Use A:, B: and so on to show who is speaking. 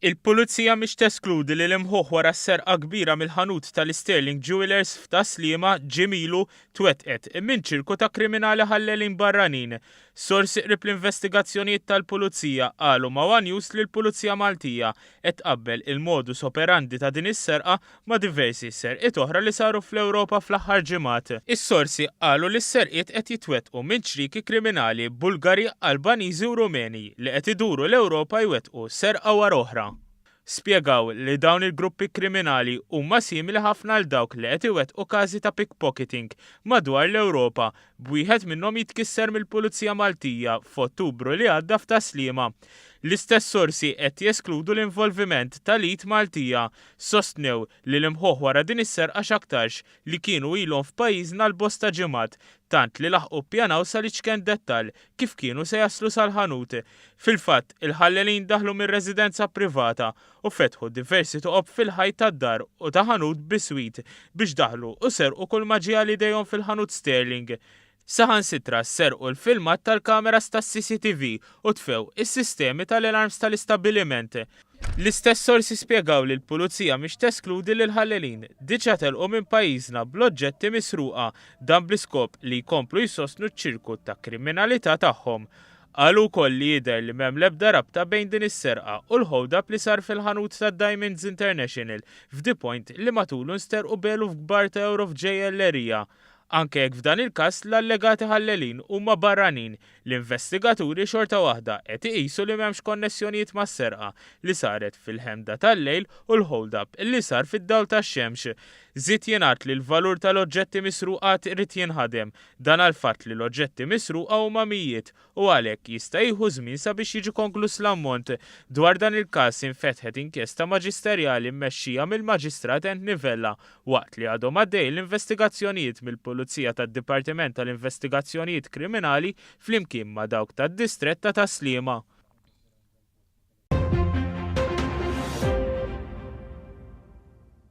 A: Il-pulizija mhix teskludi li l-imħuħ wara s-serqa kbira mill-ħanut tal-Sterling Jewelers f'Taslima ġimilu twettqet minn ċirku ta' kriminali ħallelin barranin. Sorsi qrib l-investigazzjonijiet tal-pulizija qalu ma' One News li l-Pulizija Maltija qed tqabbel il-modus operandi ta' din is-serqa ma' diversi serqiet oħra li saru fl-Ewropa fl-aħħar ġimgħat. Is-sorsi qalu li s-serqiet qed jitwettqu minn ċriki kriminali Bulgari, Albaniżi u Rumeni li qed iduru l-Ewropa jwettqu serqa wara oħra. Spjegaw li dawn il-gruppi kriminali huma simili ħafna għal dawk li qed iwettqu każi ta' pickpocketing madwar l-Ewropa b'wieħed minnhom jitkisser mill-Pulizija Maltija f'Ottubru li għadda f'Taslima. L-istess sorsi qed jeskludu l-involviment tal-Elit Maltija sostnew li l-imħuħ wara din is-serqa x'aktarx li kienu ilhom f'pajjiżna l-bosta ġimgħat tant li laħqu ppjanaw sal-iċken dettall kif kienu se jaslu sal-ħanut. Fil-fatt, il-ħallelin daħlu mir-residenza privata u fetħu diversi toqob fil-ħajt tad-dar u ta' ħanut biswit biex daħlu u serqu kull ma ġie għal idejhom fil-ħanut Sterling. Saħansitra sserqu l-filmat tal-kameras tas-CCTV u tfew is-sistemi tal-alarms tal-istabbiliment. L-istess sorsi spjegaw li l-pulizija mhix teskludi li l-ħallelin diġà telqu minn pajjiżna bl-oġġetti misruqa dan bl-iskop li jkomplu jsostnu ċ-ċirku ta' kriminalità tagħhom. Qalu wkoll li jidher li m'hemm l-ebda rabta bejn din is-serqa u l-hold-up li sar fil-ħanut ta' Diamonds International f'Di Point li matulu nsterqu belu f'kbar ta' euro f'ġejjellerija. Anke jekk f'dan il-każ l-allegati ħallelin huma barranin, l-investigaturi xorta waħda qed iqisu li m'hemmx konnessjonijiet mas-serqa li saret fil-ħemda tal-lejl u l-hold-up li sar fid-dawl tax-xemx. Żied jingħad li l-valur tal-oġġetti misruqat irid jinħadem dan għal fatt li l-oġġetti misruqa huma mijiet u għalhekk jista' jieħu żmien sabiex jiġi konkluż l-ammont. Dwar dan il-każ infetħet inkjesta maġisterjali mmexxija mill-Maġistrat Ent Nivella waqt li għadhom għaddej l-investigazzjonijiet mill-Pulizija tad-Dipartiment tal-Investigazzjonijiet Kriminali flimkien ma' dawk tad-Distrett ta' Taslima.